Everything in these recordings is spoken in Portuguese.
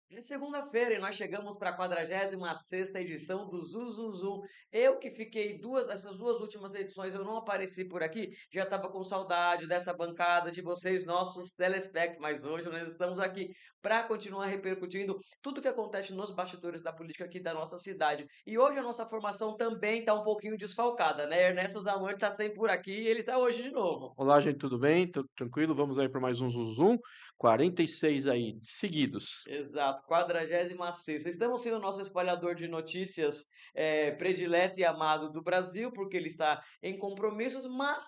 É segunda-feira e nós chegamos para a 46ª edição do Zum. Eu que fiquei essas duas últimas edições eu não apareci por aqui, já estava com saudade dessa bancada de vocês, nossos telespects, mas hoje nós estamos aqui para continuar repercutindo tudo que acontece nos bastidores da política aqui da nossa cidade. E hoje a nossa formação também está um pouquinho desfalcada, né? Ernesto Zamor está sempre por aqui e ele está hoje de novo. Olá, gente, tudo bem? Tudo tranquilo? Vamos aí para mais um Zum Zum. 46 aí, seguidos. Exato, 46ª. Estamos sendo o nosso espalhador de notícias predileto e amado do Brasil, porque ele está em compromissos, mas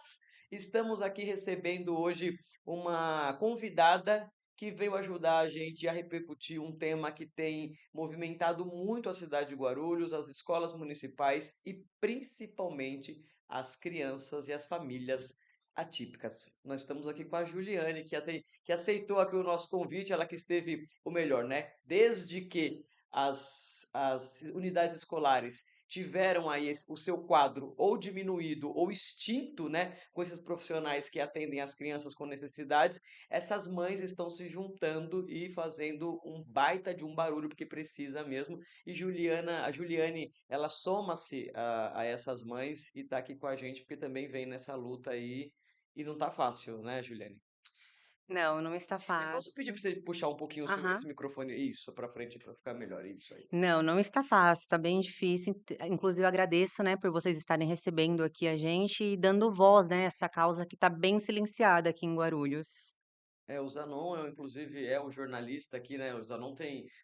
estamos aqui recebendo hoje uma convidada que veio ajudar a gente a repercutir um tema que tem movimentado muito a cidade de Guarulhos, as escolas municipais e principalmente as crianças e as famílias atípicas. Nós estamos aqui com a Juliane, que aceitou aqui o nosso convite, ela que esteve, o melhor, né? Desde que as unidades escolares tiveram aí o seu quadro ou diminuído ou extinto, né, com esses profissionais que atendem as crianças com necessidades, essas mães estão se juntando e fazendo um baita de um barulho, porque precisa mesmo. E a Juliane, ela soma-se a essas mães e está aqui com a gente, porque também vem nessa luta aí e não tá fácil, né, Juliane? Não, não está Eu posso pedir fácil. pra você puxar um pouquinho esse Aham. microfone, isso, pra frente pra ficar melhor, isso aí. Não, não está fácil, está bem difícil. Inclusive, eu agradeço, né, por vocês estarem recebendo aqui a gente e dando voz, né, a essa causa que está bem silenciada aqui em Guarulhos. É, o Zanon, inclusive, é um jornalista aqui, né? O Zanon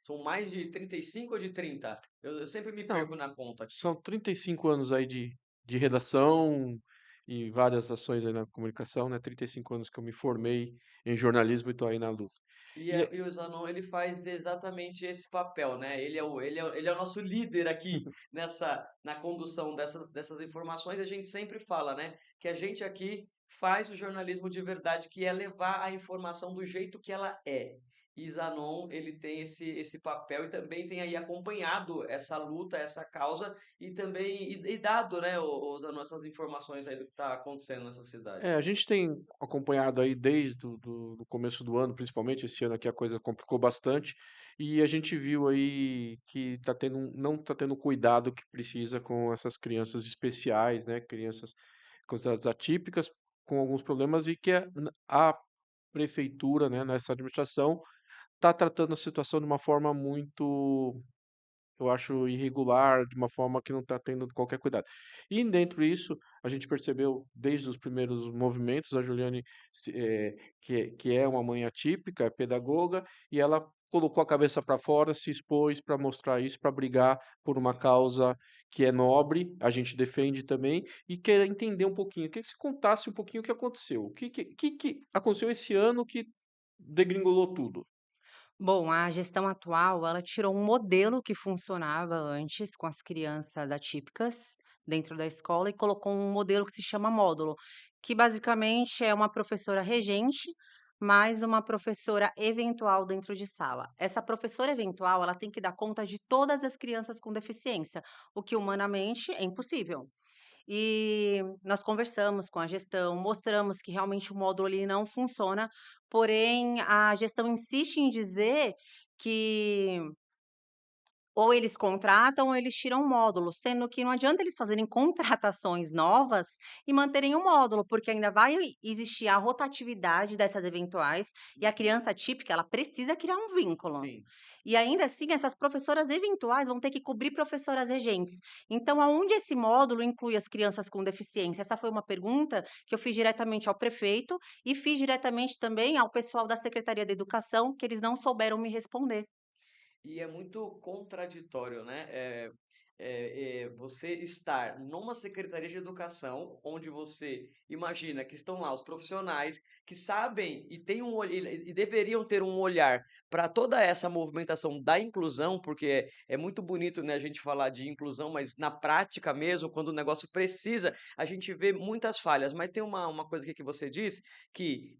são mais de 35 ou de 30? Eu sempre me Não, perco na conta. são 35 anos aí de redação e várias ações aí na comunicação, né? 35 anos que eu me formei em jornalismo e estou aí na luta. E E o Zanon, ele faz exatamente esse papel, né? Ele é o nosso líder aqui na condução dessas informações. A gente sempre fala, né? Que a gente aqui faz o jornalismo de verdade, que é levar a informação do jeito que ela é. E Zanon, ele tem esse papel e também tem aí acompanhado essa luta, essa causa e também e dado, né, Zanon, essas informações aí do que está acontecendo nessa cidade. a gente tem acompanhado aí desde do começo do ano, principalmente esse ano aqui a coisa complicou bastante e a gente viu aí que não está tendo o cuidado que precisa com essas crianças especiais, né? Crianças consideradas atípicas com alguns problemas e que a prefeitura, né, nessa administração está tratando a situação de uma forma muito, eu acho, irregular, de uma forma que não está tendo qualquer cuidado. E dentro disso, a gente percebeu desde os primeiros movimentos, a Juliane, que é uma mãe atípica, é pedagoga, e ela colocou a cabeça para fora, se expôs para mostrar isso, para brigar por uma causa que é nobre, a gente defende também, e quer entender um pouquinho. Queria que você contasse um pouquinho o que aconteceu. O que aconteceu esse ano que degringolou tudo? Bom, a gestão atual, ela tirou um modelo que funcionava antes com as crianças atípicas dentro da escola e colocou um modelo que se chama módulo, que basicamente é uma professora regente mais uma professora eventual dentro de sala. Essa professora eventual, ela tem que dar conta de todas as crianças com deficiência, o que humanamente é impossível. E nós conversamos com a gestão, mostramos que realmente o módulo ele não funciona, porém a gestão insiste em dizer que ou eles contratam ou eles tiram o módulo, sendo que não adianta eles fazerem contratações novas e manterem o módulo, porque ainda vai existir a rotatividade dessas eventuais e a Uhum. criança típica, ela precisa criar um vínculo. Sim. E ainda assim, essas professoras eventuais vão ter que cobrir professoras regentes. Então, aonde esse módulo inclui as crianças com deficiência? Essa foi uma pergunta que eu fiz diretamente ao prefeito e fiz diretamente também ao pessoal da Secretaria da Educação, que eles não souberam me responder. E é muito contraditório, né? Você estar numa secretaria de educação, onde você imagina que estão lá os profissionais que sabem e têm e deveriam ter um olhar para toda essa movimentação da inclusão, porque é muito bonito, né, a gente falar de inclusão, mas na prática mesmo, quando o negócio precisa, a gente vê muitas falhas. Mas tem uma coisa aqui que você disse, que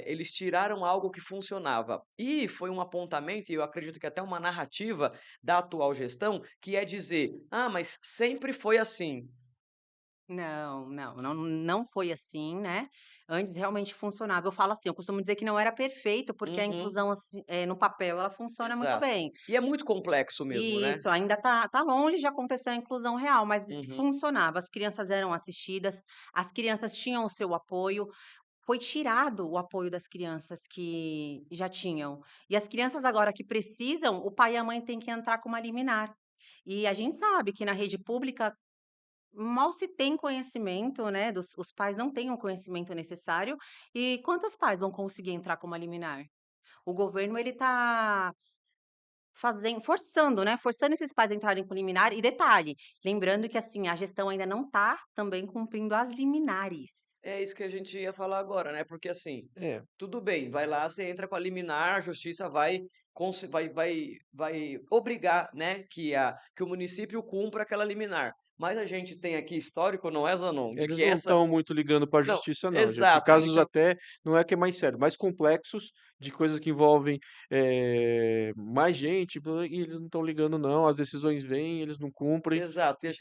eles tiraram algo que funcionava. E foi um apontamento, e eu acredito que até uma narrativa da atual gestão, que é dizer: ah, mas sempre foi assim. Não foi assim, né. Antes realmente funcionava. Eu falo assim, eu costumo dizer que não era perfeito, porque a Uhum, inclusão, assim, no papel ela funciona muito exato. bem. E é muito complexo mesmo, né? Isso, ainda tá longe de acontecer a inclusão real, mas Uhum. funcionava. As crianças eram assistidas, as crianças tinham o seu apoio. Foi tirado o apoio das crianças que já tinham. E as crianças agora que precisam, o pai e a mãe têm que entrar com uma liminar. E a gente sabe que na rede pública mal se tem conhecimento, né, os pais não têm o conhecimento necessário, e quantos pais vão conseguir entrar com uma liminar? O governo ele tá forçando, né, forçando esses pais a entrarem com liminar e detalhe, lembrando que, assim, a gestão ainda não tá também cumprindo as liminares. É isso que a gente ia falar agora, né? Porque assim, É, tudo bem, vai lá, você entra com a liminar, a justiça vai obrigar, né, que o município cumpra aquela liminar. Mas a gente tem aqui histórico, não é, Zanon, de eles que não essa. estão muito ligando para a Não, justiça não, gente. exato. Casos Então, até não é que é mais sério, mais complexos, de coisas que envolvem, mais gente, e eles não estão ligando não, as decisões vêm, eles não cumprem, exato. e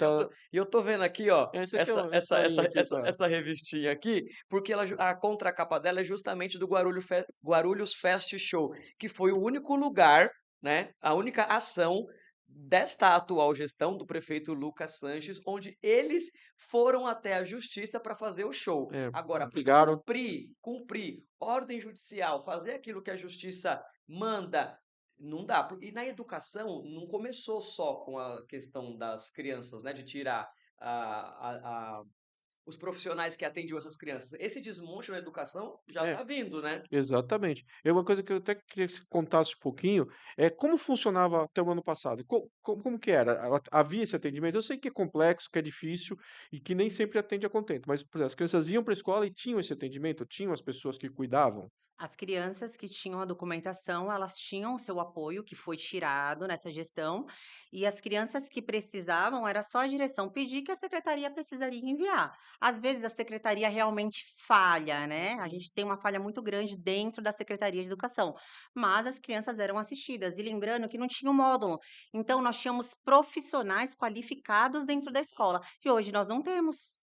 E eu tô vendo aqui, ó, essa aqui é uma historinha aqui para essa revistinha aqui, porque a contracapa dela é justamente do Guarulhos Fest Show, que foi o único lugar, né, a única ação desta atual gestão do prefeito Lucas Sanches, onde eles foram até a justiça para fazer o show. Agora, brigaram. cumprir ordem judicial, fazer aquilo que a justiça manda, não dá. E na educação não começou só com a questão das crianças, né, de tirar os profissionais que atendiam essas crianças. Esse desmonte na educação já É, está vindo, né? exatamente. É uma coisa que eu até queria que você contasse um pouquinho, é como funcionava até o ano passado? Como que era? Havia esse atendimento? Eu sei que é complexo, que é difícil e que nem sempre atende a contento, mas por exemplo, as crianças iam para a escola e tinham esse atendimento? Tinham as pessoas que cuidavam? As crianças que tinham a documentação, elas tinham o seu apoio, que foi tirado nessa gestão, e as crianças que precisavam, era só a direção pedir que a secretaria precisaria enviar. Às vezes a secretaria realmente falha, né? A Uhum. gente tem uma falha muito grande dentro da Secretaria de Educação, mas as crianças eram assistidas. E lembrando que não tinha o módulo, então nós tínhamos profissionais qualificados dentro da escola, e hoje nós não temos.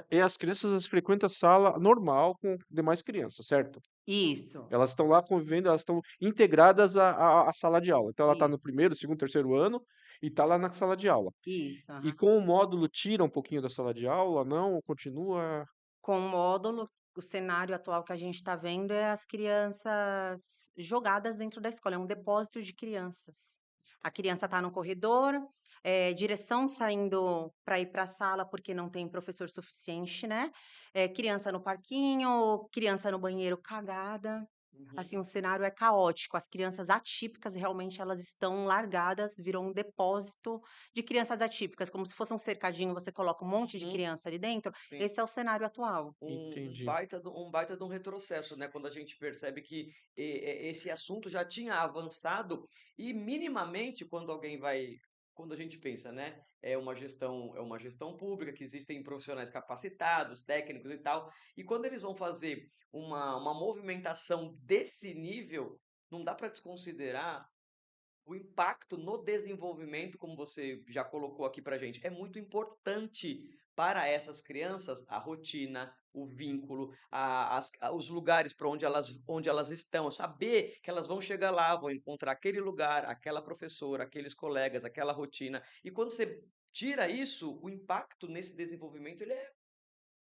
E as crianças elas frequentam a sala normal com demais crianças, certo? Isso, Elas estão lá convivendo, elas estão integradas à sala de aula. Então ela está no isso, primeiro, segundo, terceiro ano e está lá na sala de aula. isso. E Aham. com o módulo tira um pouquinho da sala de aula? Não? Continua? Com o módulo, o cenário atual que a gente está vendo é as crianças jogadas dentro da escola, é um depósito de crianças. A criança está no corredor, direção saindo para ir para a sala porque não tem professor suficiente, né? Criança no parquinho, criança no banheiro cagada. Uhum. Assim, o cenário é caótico. As crianças atípicas realmente elas estão largadas, virou um depósito de crianças atípicas, como se fosse um cercadinho, você coloca um monte de Uhum. criança ali dentro. Sim. Esse é o cenário atual. Entendi. Um baita de um retrocesso, né? Quando a gente percebe que esse assunto já tinha avançado e minimamente quando a gente pensa, né? É uma gestão pública que existem profissionais capacitados, técnicos e tal. E quando eles vão fazer uma movimentação desse nível, não dá para desconsiderar o impacto no desenvolvimento, como você já colocou aqui para gente, é muito importante para essas crianças a rotina, o vínculo, os lugares para onde elas estão, saber que elas vão chegar lá, vão encontrar aquele lugar, aquela professora, aqueles colegas, aquela rotina. E quando você tira isso, o impacto nesse desenvolvimento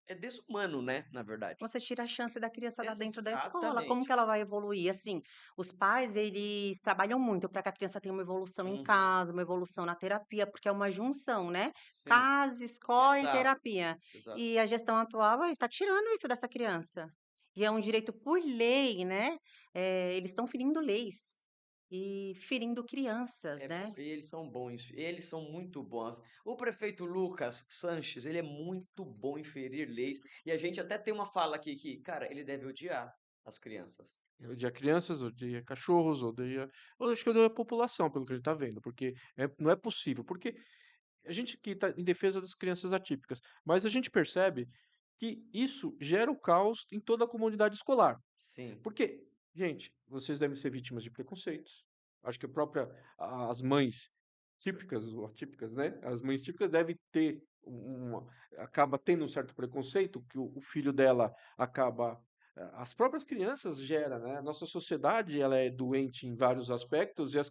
é desumano, né? Na verdade. Você tira a chance da criança estar dentro da escola, como que Exatamente. ela vai evoluir? Assim, os pais, eles trabalham muito para que a criança tenha uma evolução em Uhum. casa, uma evolução na terapia, porque é uma junção, né? Sim, Casa, escola e exato, terapia. exato. E a gestão atual está tirando isso dessa criança. E é um direito por lei, né? Eles estão ferindo leis e ferindo crianças, né? Eles são bons, eles são muito bons. O prefeito Lucas Sanches, ele é muito bom em ferir leis, e a gente até tem uma fala aqui que, cara, ele deve odiar as crianças. Odeia crianças, odeia cachorros, odeia. Eu acho que odeia a população, pelo que a gente está vendo, porque não é possível. Porque a gente aqui está em defesa das crianças atípicas, mas a gente percebe que isso gera o caos em toda a comunidade escolar. Sim. Porque, gente, vocês devem ser vítimas de preconceitos. Acho que as mães típicas ou atípicas, né? As mães típicas devem ter acaba tendo um certo preconceito, que o filho dela acaba. As próprias crianças geram, né? A nossa sociedade ela é doente em vários aspectos e as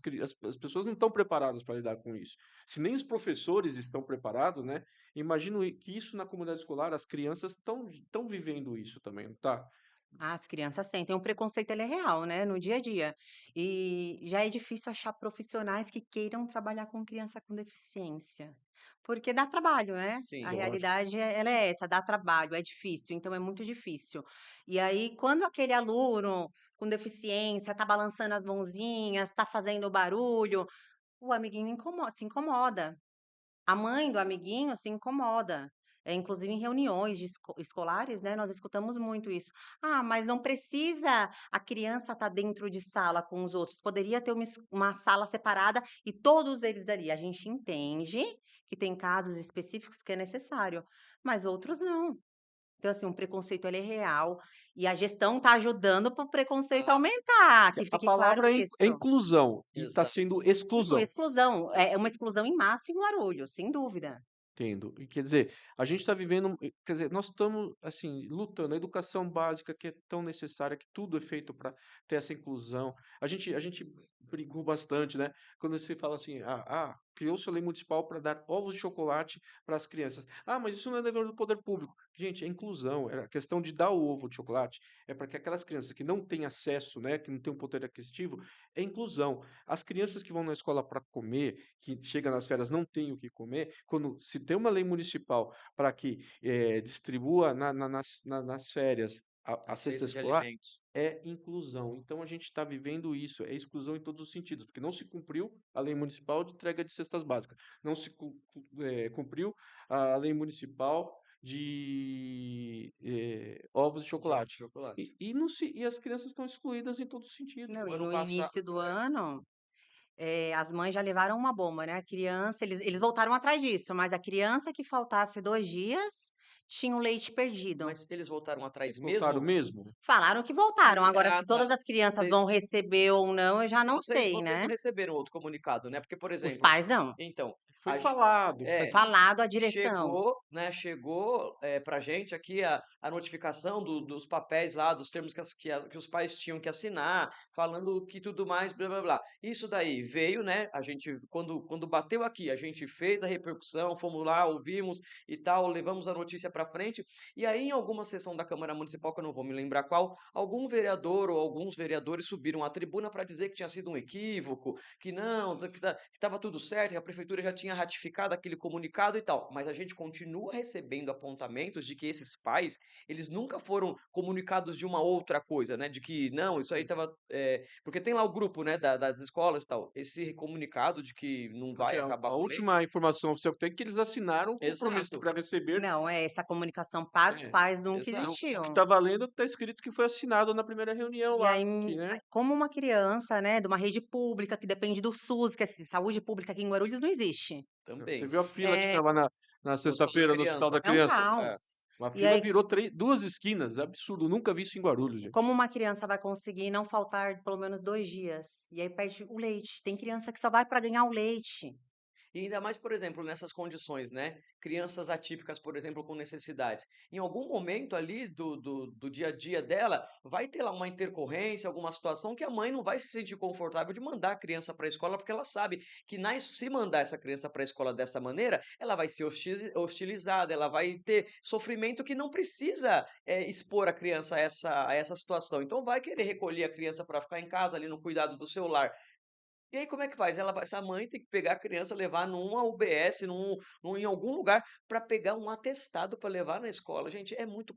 pessoas não estão preparadas para lidar com isso. Se nem os professores estão preparados, né? Imagino que isso na comunidade escolar, as crianças estão vivendo isso também, não tá? As crianças sentem. O preconceito ele é real, né, no dia a dia. E já é difícil achar profissionais que queiram trabalhar com criança com deficiência, porque dá trabalho, né. A Sim. Lógico. realidade ela é essa, dá trabalho, é difícil, então é muito difícil. E aí, quando aquele aluno com deficiência tá balançando as mãozinhas, tá fazendo barulho, o amiguinho se incomoda. A mãe do amiguinho se incomoda. Inclusive em reuniões de escolares, né, nós escutamos muito isso. "Ah, mas não precisa a criança estar dentro de sala com os outros, poderia ter uma sala separada e todos eles ali". A gente entende que tem casos específicos que é necessário, mas outros não. Então, assim, o preconceito ele é real e a gestão está ajudando para o preconceito Ah, aumentar, Que que a fique claro palavra é isso. inclusão e está exato. sendo Não, exclusão. exclusão, é uma exclusão em massa em Guarulhos, sem dúvida. Entendo. E quer dizer, a gente está vivendo, quer dizer, nós estamos assim lutando. A educação básica que é tão necessária, que tudo é feito para ter essa inclusão. A gente brigou bastante, né? Quando você fala assim, criou-se a lei municipal para dar ovos de chocolate para as crianças. Ah, mas isso não é dever do poder público. Gente, é inclusão. É a questão de dar o ovo de chocolate é para que aquelas crianças que não têm acesso, né, que não têm um poder aquisitivo, é inclusão. As crianças que vão na escola para comer, que chega nas férias não tem o que comer, quando se tem uma lei municipal para que distribua nas férias a A cesta cesta de escolar, alimentos. é inclusão. Então a gente está vivendo isso, é exclusão em todos os sentidos, porque não se cumpriu a lei municipal de entrega de cestas básicas, não se cumpriu a lei municipal de ovos de Os ovos de chocolate. chocolate. E as crianças estão excluídas em todos os sentidos. Não, O e ano no passado, início do ano, as mães já levaram uma bomba, né, a criança eles voltaram atrás disso, mas a criança que faltasse 2 dias, tinha o leite perdido. mas eles voltaram Vocês atrás voltaram mesmo? mesmo? Falaram que voltaram, agora Ah, se tá. todas as crianças vão receber ou não, eu já não sei, Vocês não né. receberam outro comunicado, né? Porque, por Os exemplo, pais não, então, Foi a ge falado, foi é, falado a direção. chegou, né, chegou, pra gente aqui a notificação dos papéis lá, dos termos que os pais tinham que assinar, falando que tudo mais, blá blá blá. Isso daí veio, né? A gente, quando bateu aqui, a gente fez a repercussão, fomos lá, ouvimos e tal, levamos a notícia para frente. E aí, em alguma sessão da Câmara Municipal, que eu não vou me lembrar qual, algum vereador ou alguns vereadores subiram à tribuna para dizer que tinha sido um equívoco, que não, que estava tudo certo, que a prefeitura já tinha ratificado aquele comunicado e tal. Mas a gente continua recebendo apontamentos de que esses pais, eles nunca foram comunicados de uma outra coisa, né? De que não, isso aí estava. Porque tem lá o grupo, né, das escolas e tal. Esse comunicado de que não porque vai a acabar com o leite. última informação oficial que tem é que eles assinaram um compromisso Exato, para receber. Não, essa comunicação para os É, pais nunca então, exato. o que existiu. está valendo é o que está escrito que foi assinado na primeira reunião E lá, aí, que, né? como uma criança, né, de uma rede pública que depende do SUS, que assim, saúde pública aqui em Guarulhos não existe. Você Também. viu a fila que É estava na No Hospital da sexta-feira no Hospital Criança. da é um Criança? É. caos. A E fila aí, virou duas esquinas, absurdo, nunca vi isso em Guarulhos, gente. como uma criança vai conseguir não faltar pelo menos 2 dias? E aí perde o leite. Tem criança que só vai para ganhar o leite. E ainda mais, por exemplo, nessas condições, né? Crianças atípicas, por exemplo, com necessidades. Em algum momento ali do dia a dia dela, vai ter lá uma intercorrência, alguma situação que a mãe não vai se sentir confortável de mandar a criança para a escola, porque ela sabe que se mandar essa criança para a escola dessa maneira, ela vai ser hostilizada, ela vai ter sofrimento que não precisa expor a criança a essa situação. Então vai querer recolher a criança para ficar em casa, ali no cuidado do seu lar. E aí como é que faz? Essa mãe tem que pegar a criança, levar numa UBS, em algum lugar, para pegar um atestado para levar na escola. Gente, é muito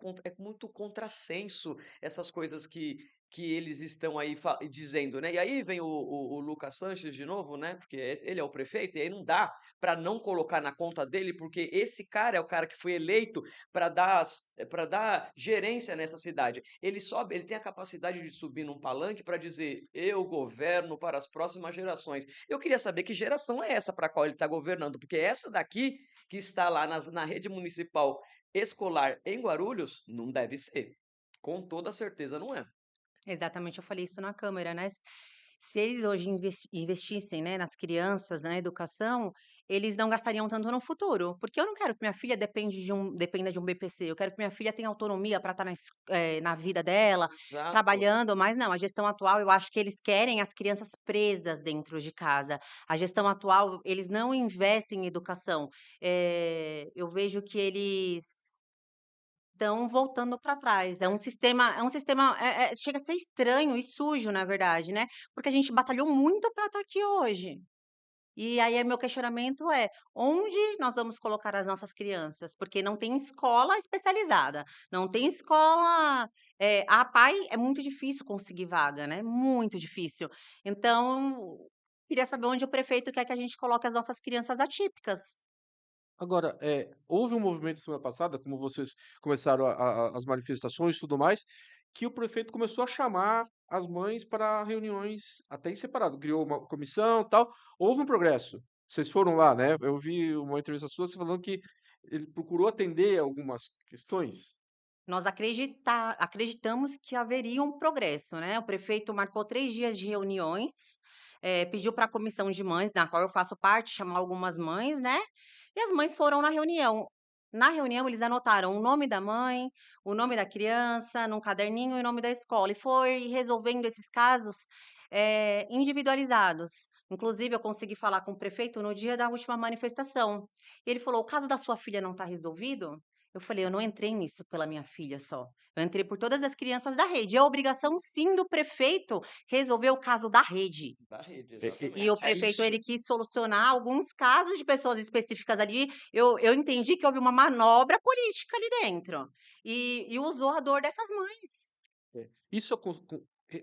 contrassenso essas coisas que eles estão aí dizendo, né? E aí vem o Lucas Sanches de novo, né? Porque ele é o prefeito, e aí não dá para não colocar na conta dele, porque esse cara é o cara que foi eleito para dar gerência nessa cidade. Ele tem a capacidade de subir num palanque para dizer: eu governo para as próximas gerações. Eu queria saber que geração é essa para a qual ele está governando, porque essa daqui que está lá na rede municipal escolar em Guarulhos não deve ser. Com toda certeza não é. Exatamente, eu falei isso na câmera, né? Se eles hoje investissem, né, nas crianças, na educação, eles não gastariam tanto no futuro. Porque eu não quero que minha filha dependa de um BPC, eu quero que minha filha tenha autonomia para estar na vida dela, Exato. trabalhando, mas não, a gestão atual eu acho que eles querem as crianças presas dentro de casa. A gestão atual, eles não investem em educação. Eu vejo que eles estão voltando para trás. É um sistema, chega a ser estranho e sujo, na verdade, né, porque a gente batalhou muito para estar aqui hoje. E aí, meu questionamento é: onde nós vamos colocar as nossas crianças? Porque não tem escola especializada, não tem escola, a PAI é muito difícil conseguir vaga, né, muito difícil. Então, queria saber onde o prefeito quer que a gente coloque as nossas crianças atípicas. Agora, houve um movimento semana passada, como vocês começaram as manifestações e tudo mais, que o prefeito começou a chamar as mães para reuniões até em separado, criou uma comissão, tal. Houve um progresso. Vocês foram lá, né? Eu vi uma entrevista sua você falando que ele procurou atender algumas questões. Nós acreditamos que haveria um progresso, né, o prefeito marcou 3 dias de reuniões, pediu para a comissão de mães, da qual eu faço parte, chamar algumas mães, né, e as mães foram na reunião. Na reunião, eles anotaram o nome da mãe, o nome da criança, num caderninho e o nome da escola, e foi resolvendo esses casos, individualizados. Inclusive, eu consegui falar com o prefeito no dia da última manifestação. E ele falou: "O caso da sua filha não está resolvido?" Eu falei: "Eu não entrei nisso pela minha filha só, eu entrei por todas as crianças da rede. É obrigação sim do prefeito resolver o caso da rede." Da rede, E o exatamente. É prefeito, isso. ele quis solucionar alguns casos de pessoas específicas ali. Eu entendi que houve uma manobra política ali dentro, e usou a dor dessas mães. Isso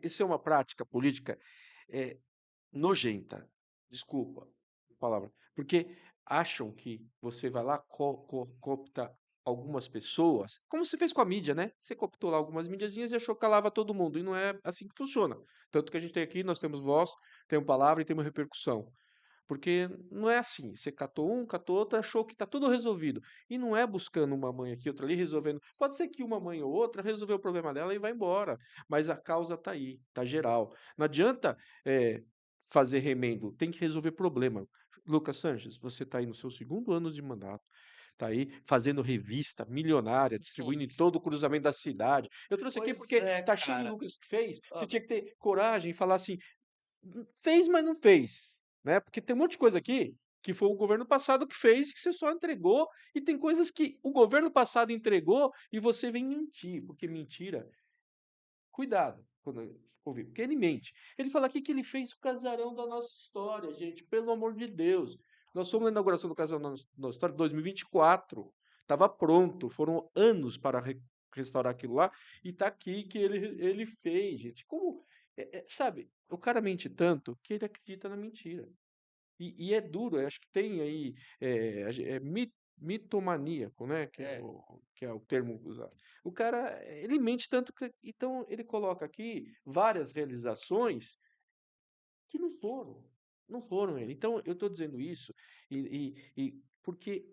isso é uma prática política eh, nojenta. Desculpa a palavra. Porque acham que você vai lá, coopta algumas pessoas, como você fez com a mídia, né? Você cooptou lá algumas mídiazinhas e achou que calava todo mundo. E não é assim que funciona. Tanto que a gente tem aqui, nós temos voz, temos palavra e temos repercussão. Porque não é assim. Você catou um, catou outro, achou que está tudo resolvido. E não é buscando uma mãe aqui, outra ali, resolvendo. Pode ser que uma mãe ou outra resolveu o problema dela e vai embora. Mas a causa está aí, está geral. Não adianta fazer remendo, tem que resolver problema. Lucas Sanches, você está aí no seu segundo ano de mandato. Está aí fazendo revista milionária, distribuindo em todo o cruzamento da cidade. Eu trouxe aqui Pois porque é, tá cheio o cara. Lucas que fez. Você Hã. tinha que ter coragem e falar assim: fez, mas não fez, né? Porque tem um monte de coisa aqui que foi o governo passado que fez, que você só entregou, e tem coisas que o governo passado entregou e você vem mentir, porque mentira, cuidado quando ouvir, porque ele mente. Ele fala aqui que ele fez o casarão da nossa história, gente, pelo amor de Deus. Nós fomos na inauguração do casarão da nossa história em 2024. Estava pronto, foram anos para restaurar aquilo lá, e tá aqui que ele fez, gente. Como, sabe, o cara mente tanto que ele acredita na mentira. E é duro, eu acho que tem aí, mitomaníaco, né, É. que é o termo usado. O cara, ele mente tanto que então ele coloca aqui várias realizações que não foram ele. Então eu estou dizendo isso porque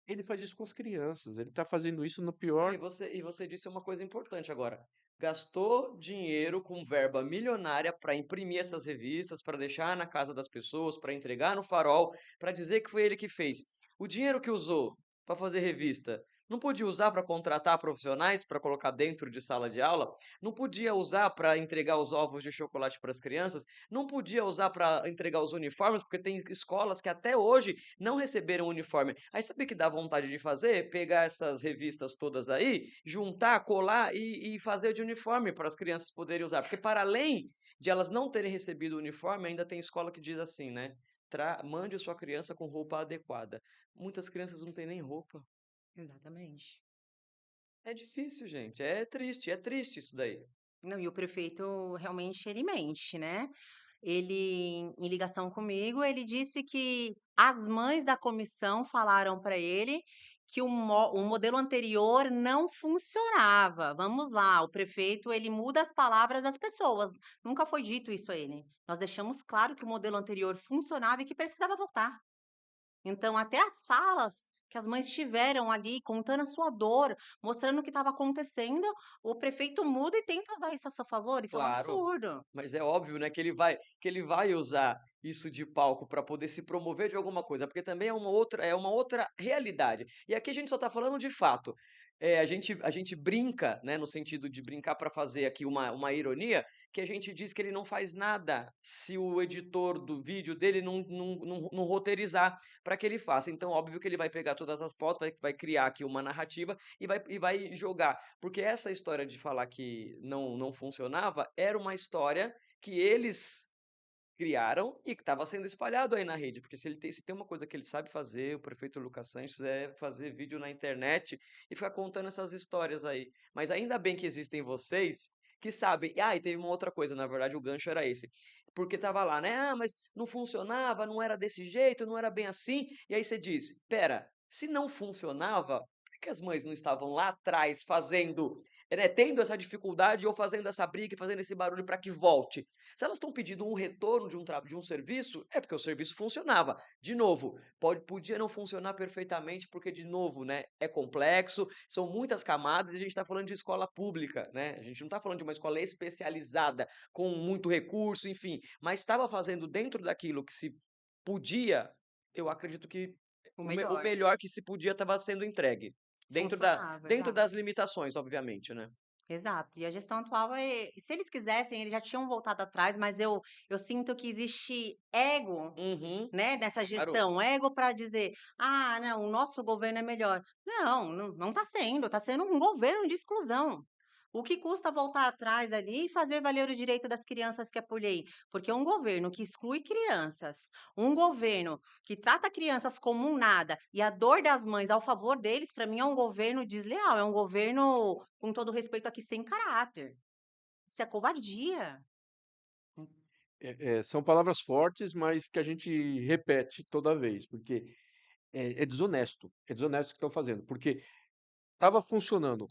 ele faz isso com as crianças, ele está fazendo isso no É, pior. e você disse uma coisa importante agora. Gastou dinheiro com verba milionária para imprimir essas revistas, para deixar na casa das pessoas, para entregar no farol, para dizer que foi ele que fez. O dinheiro que usou para fazer revista, não podia usar para contratar profissionais para colocar dentro de sala de aula, não podia usar para entregar os ovos de chocolate para as crianças, não podia usar para entregar os uniformes, porque tem escolas que até hoje não receberam uniforme. Aí sabe o que dá vontade de fazer? Pegar essas revistas todas aí, juntar, colar e fazer de uniforme para as crianças poderem usar. Porque para além de elas não terem recebido o uniforme, ainda tem escola que diz assim, né? Mande a sua criança com roupa adequada. Muitas crianças não têm nem roupa. Exatamente. É difícil, gente. É triste isso daí. Não, e o prefeito realmente ele mente, né. Ele, em ligação comigo, ele disse que as mães da comissão falaram para ele que o modelo anterior não funcionava. Vamos lá, o prefeito, ele muda as palavras das pessoas, nunca foi dito isso a ele. Nós deixamos claro que o modelo anterior funcionava e que precisava voltar. Então, até as falas que as mães tiveram ali contando a sua dor, mostrando o que estava acontecendo, o prefeito muda e tenta usar isso a seu favor, isso é um Claro, absurdo. mas é óbvio, né, que ele vai usar isso de palco para poder se promover de alguma coisa, porque também é uma outra realidade. E aqui a gente só está falando de fato. A gente brinca, né, no sentido de brincar para fazer aqui uma ironia, que a gente diz que ele não faz nada se o editor do vídeo dele não roteirizar para que ele faça. Então, óbvio que ele vai pegar todas as pautas, vai criar aqui uma narrativa e vai jogar. Porque essa história de falar que não funcionava era uma história que eles criaram e que estava sendo espalhado aí na rede, porque se tem uma coisa que ele sabe fazer, o prefeito Lucas Sanches, é fazer vídeo na internet e ficar contando essas histórias aí. Mas ainda bem que existem vocês que sabem. Ah, e teve uma outra coisa, na verdade, o gancho era esse. Porque tava lá, né? Ah, mas não funcionava, não era desse jeito, não era bem assim. E aí você diz: pera, se não funcionava, por que as mães não estavam lá atrás fazendo, né, tendo essa dificuldade ou fazendo essa briga e fazendo esse barulho para que volte? Se elas estão pedindo um retorno de um serviço, é porque o serviço funcionava. De novo, podia não funcionar perfeitamente, porque, de novo, né, é complexo, são muitas camadas e a gente está falando de escola pública, né? A gente não está falando de uma escola especializada, com muito recurso, enfim, mas estava fazendo dentro daquilo que se podia, eu acredito que O o melhor. melhor que se podia estava sendo entregue. Dentro, Funcionava, dentro exato. das limitações, obviamente, né? Exato. E a gestão atual se eles quisessem, eles já tinham voltado atrás, mas eu sinto que existe ego, Uhum, né, nessa claro. gestão, ego para dizer: "Ah, não, o nosso governo é melhor". Não está sendo um governo de exclusão. O que custa voltar atrás ali e fazer valer o direito das crianças que é por lei? Porque um governo que exclui crianças, um governo que trata crianças como um nada e a dor das mães ao favor deles, para mim é um governo desleal, é um governo, com todo respeito aqui, sem caráter. Isso é covardia. São palavras fortes, mas que a gente repete toda vez, porque é desonesto o que estão fazendo, porque estava funcionando.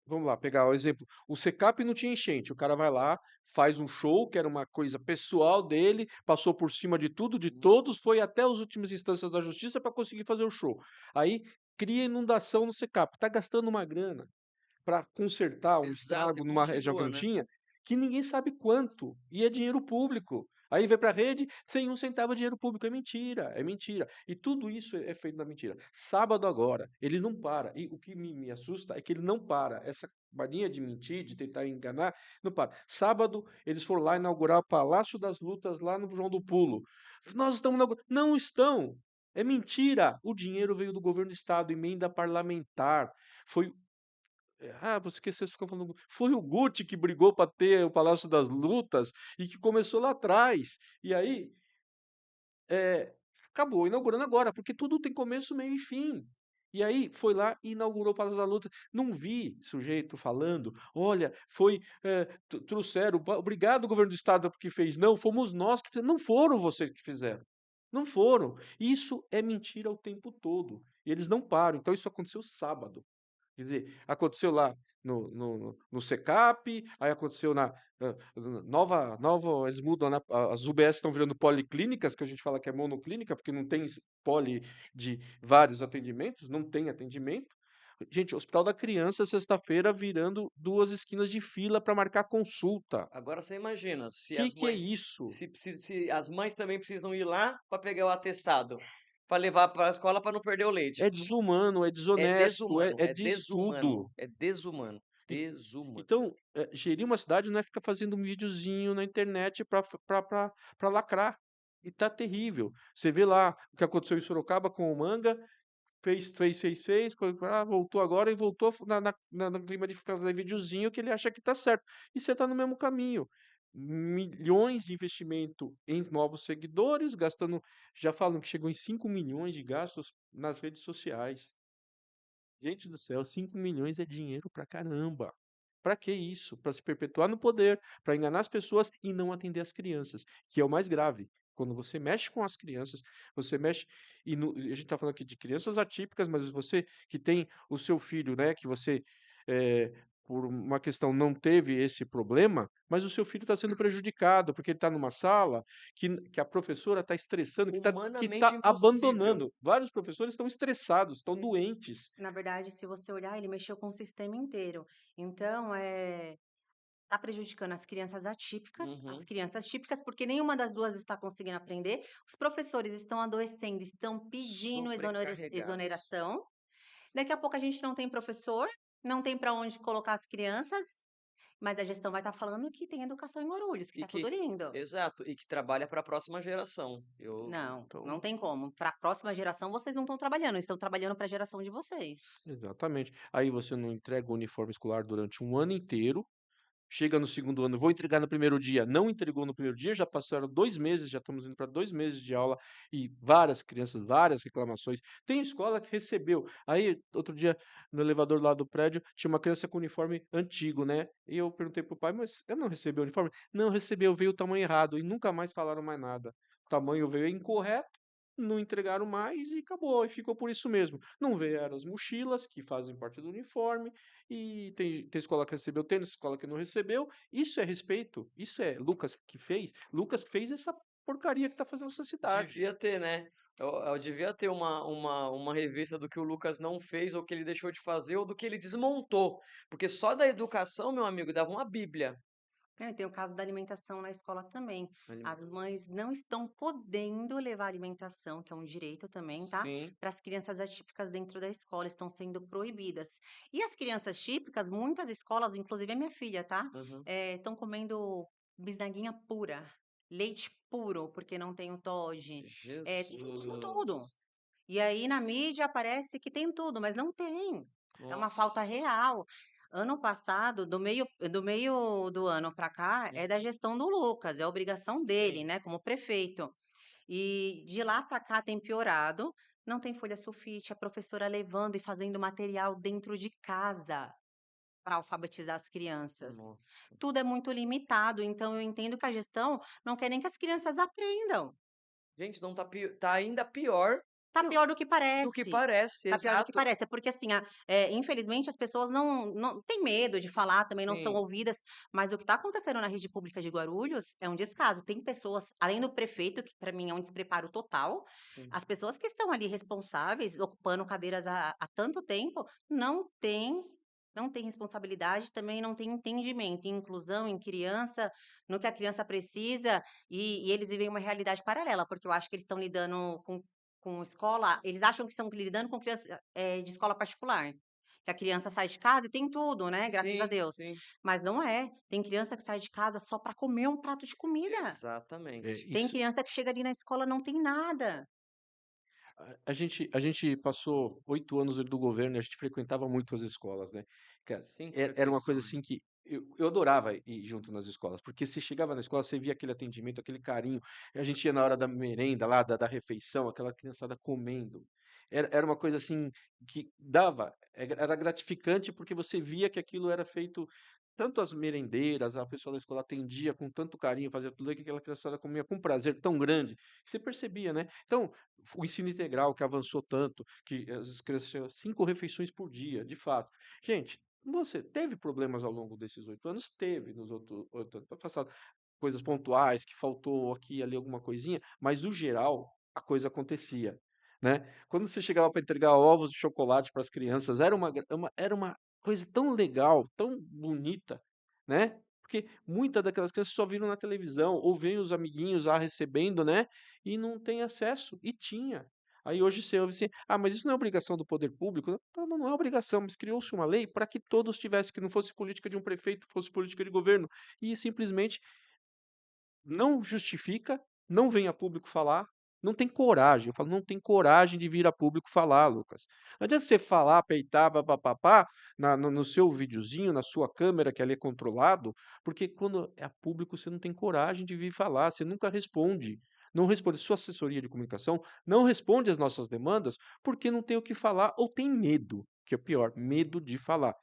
Vamos lá, pegar o exemplo. O Secap não tinha enchente. O cara vai lá, faz um show, que era uma coisa pessoal dele, passou por cima de tudo, de todos, foi até as últimas instâncias da justiça para conseguir fazer o show. Aí cria inundação no Secap. Tá gastando uma grana para consertar um Exato, e estrago numa região que continua, não né? tinha, que ninguém sabe quanto, e é dinheiro público. Aí vai para a rede, sem um centavo de dinheiro público. É mentira, é mentira. E tudo isso é feito na mentira. Sábado agora, ele não para. E o que me assusta é que ele não para. Essa mania de mentir, de tentar enganar, não para. Sábado, eles foram lá inaugurar o Palácio das Lutas, lá no João do Pulo. Nós estamos inaugurando. Não estão. É mentira. O dinheiro veio do governo do estado, emenda parlamentar. Foi você que vocês ficam falando. Foi o Guti que brigou para ter o Palácio das Lutas e que começou lá atrás. E aí, eh, acabou inaugurando agora, porque tudo tem começo, meio e fim. E aí foi lá e inaugurou o Palácio da Luta. Não vi sujeito falando, olha, trouxeram, obrigado governo do estado porque fez. Não, fomos nós que fizemos. Não foram vocês que fizeram. Não foram. Isso é mentira o tempo todo. E eles não param. Então isso aconteceu sábado. Quer dizer, aconteceu lá no Secap, aí aconteceu nova, eles mudam, né? As UBS estão virando policlínicas, que a gente fala que é monoclínica, porque não tem poli de vários atendimentos, não tem atendimento. Gente, Hospital da Criança, sexta-feira, virando 2 esquinas de fila para marcar consulta. Agora você imagina, se as Que é mães, isso? se as mães também precisam ir lá para pegar o atestado, para levar para a escola para não perder o leite. É desumano, é É desonesto, desumano, é é desumano, destudo. é desumano, En desumano. então, gerir uma cidade não é ficar fazendo um videozinho na internet pra lacrar. E tá terrível. Você vê lá o que aconteceu em Sorocaba com o Manga, fez, foi voltou agora e voltou no clima de fazer videozinho que ele acha que tá certo. E você tá no mesmo caminho. Milhões de investimento em novos seguidores, gastando já falam que chegou em 5 milhões de gastos nas redes sociais. Gente do céu, 5 milhões é dinheiro pra caramba. Pra que isso? Pra se perpetuar no poder, pra enganar as pessoas e não atender as crianças, que é o mais grave. Quando você mexe com as crianças, você mexe. A gente está falando aqui de crianças atípicas, mas você que tem o seu filho, né? Que você eh, por uma questão não teve esse problema, mas o seu filho está sendo prejudicado, porque ele está numa sala que a professora está estressando, que Humanamente tá impossível. abandonando. Vários professores estão estressados, estão É, doentes. na verdade, se você olhar, ele mexeu com o sistema inteiro. Então, tá prejudicando as Uhum. crianças típicas, porque nenhuma das 2 está conseguindo aprender, os professores estão adoecendo, estão pedindo Sobrecarregados. exoneração, daqui a pouco a gente não tem professor, não tem para onde colocar as crianças, mas a gestão vai estar falando que tem educação em Guarulhos, que E está tudo que lindo. exato, e que trabalha para a próxima geração. Eu Não, não Então, tem como. Para a próxima geração vocês não estão trabalhando, eles estão trabalhando para a geração de vocês. exatamente. Aí você não entrega o uniforme escolar durante um ano inteiro. Chega no segundo ano, vou entregar no primeiro dia, não entregou no primeiro dia, já passaram 2 meses, já estamos indo para 2 meses de aula e várias crianças, várias reclamações. Tem escola que recebeu. Aí, outro dia, no elevador lá do prédio, tinha uma criança com uniforme antigo, né? E eu perguntei pro pai, mas eu não recebi o uniforme? Não recebeu, veio o tamanho errado e nunca mais falaram mais nada. O tamanho veio incorreto, não entregaram mais e acabou, e ficou por isso mesmo. Não vieram as mochilas, que fazem parte do uniforme, e tem escola que recebeu tênis, escola que não recebeu. Isso é respeito, isso é Lucas que fez. Lucas que fez essa porcaria que tá fazendo essa cidade. devia ter, né? Eu devia ter uma revista do que o Lucas não fez, ou que ele deixou de fazer, ou do que ele desmontou. Porque só da educação, meu amigo, dava uma bíblia. Não, e tem o caso da alimentação na escola também. Anima- As mães não estão podendo levar alimentação, que é um direito também, tá? Sim. Para as crianças atípicas dentro da escola, estão sendo proibidas. E as crianças típicas, muitas escolas, inclusive a minha filha, tá? Uhum. Estão comendo bisnaguinha pura, leite puro, porque não tem o TOD. Tudo, tudo. Jesus. E aí na mídia parece que tem tudo, mas não tem. É uma falta Nossa. real. Ano passado, do meio do ano para cá, é da Uhum. gestão do Lucas, é obrigação dele, Sim. né, como prefeito. E de lá para cá tem piorado, não tem folha sulfite, a professora levando e fazendo material dentro de casa para alfabetizar as crianças. Nossa. Tudo é muito limitado, então eu entendo que a gestão não quer nem que as crianças aprendam. Gente, não tá ainda pior Tá pior do que do que parece. parece, Tá pior do que exato. parece. É porque, assim, infelizmente, as pessoas não têm medo de falar, também não são Sim, ouvidas, mas o que tá acontecendo na rede pública de Guarulhos é um descaso. Tem pessoas, além do prefeito, que para mim é um despreparo total, sim. as pessoas que estão ali responsáveis, ocupando cadeiras há tanto tempo, não têm responsabilidade, também não têm entendimento em inclusão, em criança, no que a criança precisa, e eles vivem uma realidade paralela, porque eu acho que eles estão lidando com escola, eles acham que estão lidando com criança, de escola particular, que a criança sai de casa e tem tudo, né, graças a Sim, Deus. sim. Mas não é, tem criança que sai de casa só para comer um prato de comida. É, Exatamente. Tem isso, criança que chega ali na escola, não tem nada. a gente passou 8 anos do governo e a gente frequentava muito as escolas, né? Cara, Cinco era uma coisa assim refeições. que eu adorava ir junto nas escolas, porque você chegava na escola, você via aquele atendimento, aquele carinho, a gente ia na hora da merenda lá, da refeição, aquela criançada comendo. Era uma coisa assim que dava, era gratificante porque você via que aquilo era feito, tanto as merendeiras, a pessoa da escola atendia com tanto carinho, fazia tudo que aquela criançada comia com prazer tão grande, que você percebia, né? Então, o ensino integral que avançou tanto, que as crianças tinham 5 refeições por dia, de fato. Gente, você teve problemas ao longo desses 8 anos? Teve nos outros 8 anos passados. Coisas pontuais, que faltou aqui e ali alguma coisinha, mas o geral, a coisa acontecia, né? Quando você chegava para entregar ovos de chocolate para as crianças, era uma coisa tão legal, tão bonita, né? Porque muitas daquelas crianças só viram na televisão, ou veem os amiguinhos lá recebendo, né? E não tem acesso. E tinha. Aí hoje você ouve assim, mas isso não é obrigação do poder público? Não, não é obrigação, mas criou-se uma lei para que todos tivessem, que não fosse política de um prefeito, fosse política de governo. E simplesmente não justifica, não vem a público falar, não tem coragem. Eu falo, não tem coragem de vir a público falar, Lucas. Não adianta você falar, peitar, papapá, no seu videozinho, na sua câmera, que ali é controlado, porque quando é a público você não tem coragem de vir falar, você nunca responde. Não responde. Sua assessoria de comunicação não responde às nossas demandas porque não tem o que falar ou tem medo, que é pior, medo de falar,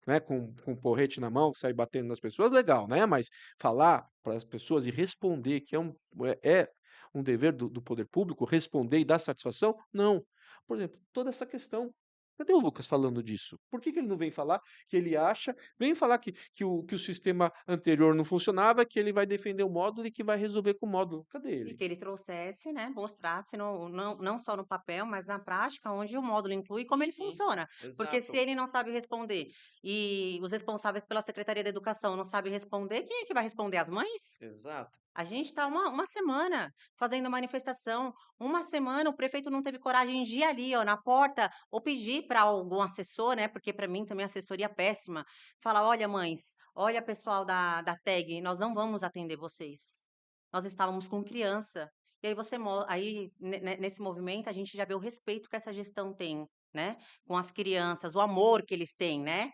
né, com um porrete na mão, sair batendo nas pessoas, legal, né? Mas falar para as pessoas e responder, que é um dever do poder público, responder e dar satisfação, não. Por exemplo, toda essa questão. Cadê o Lucas falando disso? Por que ele não vem falar que ele acha, vem falar que o sistema anterior não funcionava, que ele vai defender o módulo e que vai resolver com o módulo. Cadê E ele? que ele trouxesse, né, mostrasse não só no papel, mas na prática, onde o módulo inclui e como ele Sim, funciona. Porque se exato, ele não sabe responder e os responsáveis pela Secretaria da Educação não sabem responder, quem é que vai responder? As mães? exato. A gente está uma semana fazendo manifestação, uma semana o prefeito não teve coragem de ir ali, ó, na porta, ou pedir para algum assessor, né? Porque para mim também assessoria é péssima. Falar, olha, mães, olha pessoal da TAG, nós não vamos atender vocês. Nós estávamos com criança. E aí nesse movimento a gente já vê o respeito que essa gestão tem, né? Com as crianças, o amor que eles têm, né?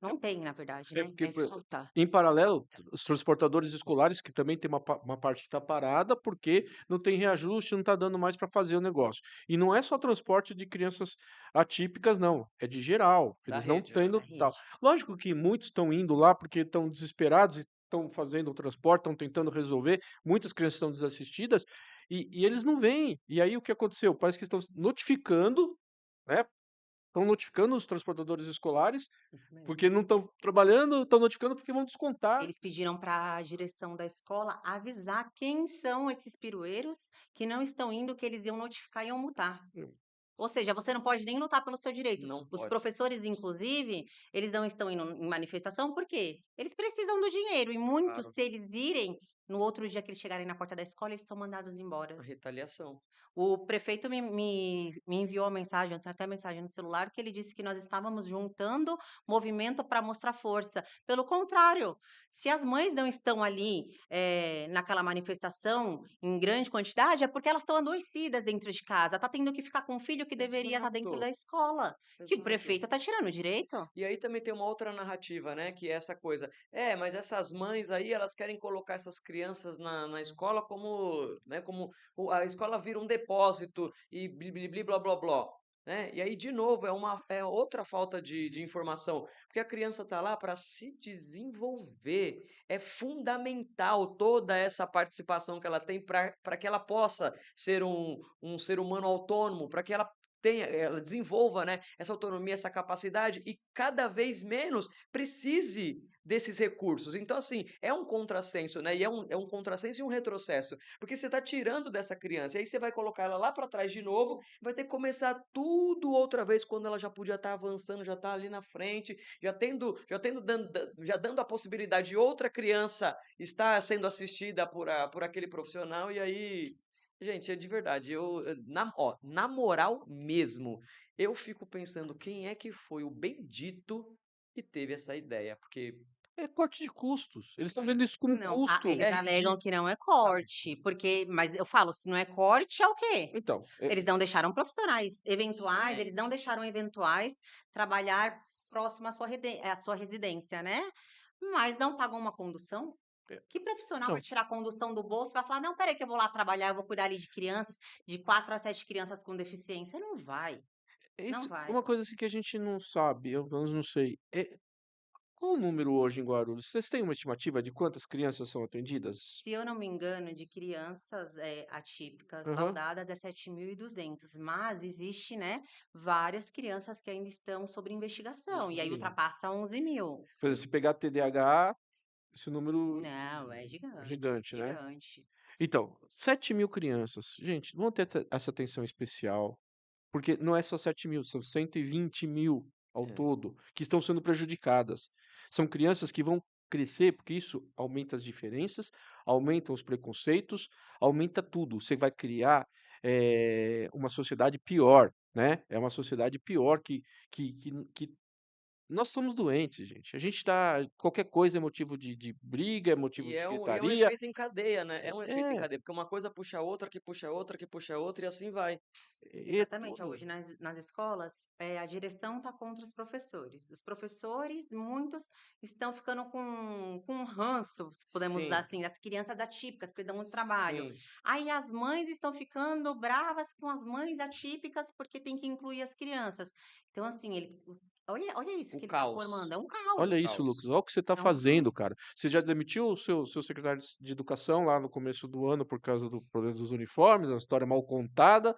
Não tem, na verdade, É né? porque, É falta. em paralelo, Falta. os transportadores escolares, que também tem uma parte que está parada, porque não tem reajuste, não está dando mais para fazer o negócio. E não é só transporte de crianças atípicas, não. É de geral. Da Eles não rede, né? Da tendo tal. rede. Lógico que muitos estão indo lá porque estão desesperados e estão fazendo o transporte, estão tentando resolver. Muitas crianças estão desassistidas e eles não vêm. E aí o que aconteceu? Parece que estão notificando, né? Estão notificando os transportadores escolares Isso mesmo. porque não estão trabalhando, estão notificando porque vão descontar. Eles pediram para a direção da escola avisar quem são esses pirueiros que não estão indo, que eles iam notificar e iam multar. Ou seja, você não pode nem lutar pelo seu direito. Não Os pode. professores, inclusive, eles não estão indo em manifestação, por quê? Eles precisam do dinheiro e muitos, Claro, se eles irem, no outro dia que eles chegarem na porta da escola, eles são mandados embora. a retaliação. O prefeito me enviou a mensagem, eu tenho até mensagem no celular, que ele disse que nós estávamos juntando movimento para mostrar força. Pelo contrário, se as mães não estão ali naquela manifestação em grande quantidade, é porque elas estão adoecidas dentro de casa, tá tendo que ficar com um filho que deveria estar dentro da Exato, escola. Que o exato. prefeito está tirando o direito? E aí também tem uma outra narrativa, né, que é essa coisa. É, mas essas mães aí, elas querem colocar essas crianças na escola como, né, como a escola vira um depósito e bli, bli, bli, blá, blá, blá. Né? E aí, de novo, é outra falta de informação, porque a criança está lá para se desenvolver. É fundamental toda essa participação que ela tem para que ela possa ser um ser humano autônomo, para que ela desenvolva, né, essa autonomia, essa capacidade e cada vez menos precise desses recursos. Então, assim, é um contrassenso, né? E é um contrassenso e um retrocesso, porque você está tirando dessa criança, e aí você vai colocar ela lá para trás de novo, vai ter que começar tudo outra vez quando ela já podia estar avançando, já está ali na frente, já dando a possibilidade de outra criança estar sendo assistida por aquele profissional, e aí gente, é de verdade, na moral mesmo, eu fico pensando quem é que foi o bendito que teve essa ideia, porque É corte de custos. Eles estão vendo isso como Não, custo. é eles alegam ridículo, que não é sabe? corte, porque, mas eu falo, se não é corte, é o quê? Então, Eles não deixaram profissionais eventuais, eles não Gente, deixaram eventuais trabalhar próximo à sua residência, né? Mas não pagam uma condução? é, Que profissional vai então, tirar a condução do bolso e vai falar, não, peraí que eu vou lá trabalhar, eu vou cuidar ali de crianças, de 4 a 7 crianças com deficiência? Não vai, não vai. uma coisa assim que a gente não sabe, eu pelo menos não sei, qual o número hoje em Guarulhos? Vocês têm uma estimativa de quantas crianças são atendidas? Se eu não me engano, de crianças atípicas Aham. laudadas é 7.200, mas existe, né, várias crianças que ainda estão sob investigação, e aí Sim. ultrapassa 11.000. Por exemplo, se pegar TDAH, esse número Não, é é gigante, gigante, né? gigante. Então, 7.000 crianças. Gente, vão ter essa atenção especial, porque não é só 7.000, são 120.000 ao é, todo que estão sendo prejudicadas. São crianças que vão crescer, porque isso aumenta as diferenças, aumenta os preconceitos, aumenta tudo. Você vai criar uma sociedade pior, né? É uma sociedade pior que nós somos doentes, gente. A gente tá. Qualquer coisa é motivo de briga, é motivo de e é um gritaria. efeito em cadeia, né? É um efeito em É, cadeia, porque uma coisa puxa a outra, que puxa a outra, que puxa a outra, e assim vai. Exatamente. Ó, tudo. hoje nas escolas, a direção está contra os professores. Os professores, muitos, estão ficando com um ranço, se podemos usar Sim, assim, das crianças atípicas, porque dão muito trabalho. sim. Aí as mães estão ficando bravas com as mães atípicas porque tem que incluir as crianças. Então, assim, olha isso O que ele está caos. formando, é um O Olha caos. isso, Lucas. caos. Olha o que você está É um fazendo, caos. cara. Você já demitiu o seu secretário de educação lá no começo do ano por causa do problema dos uniformes, é uma história mal contada.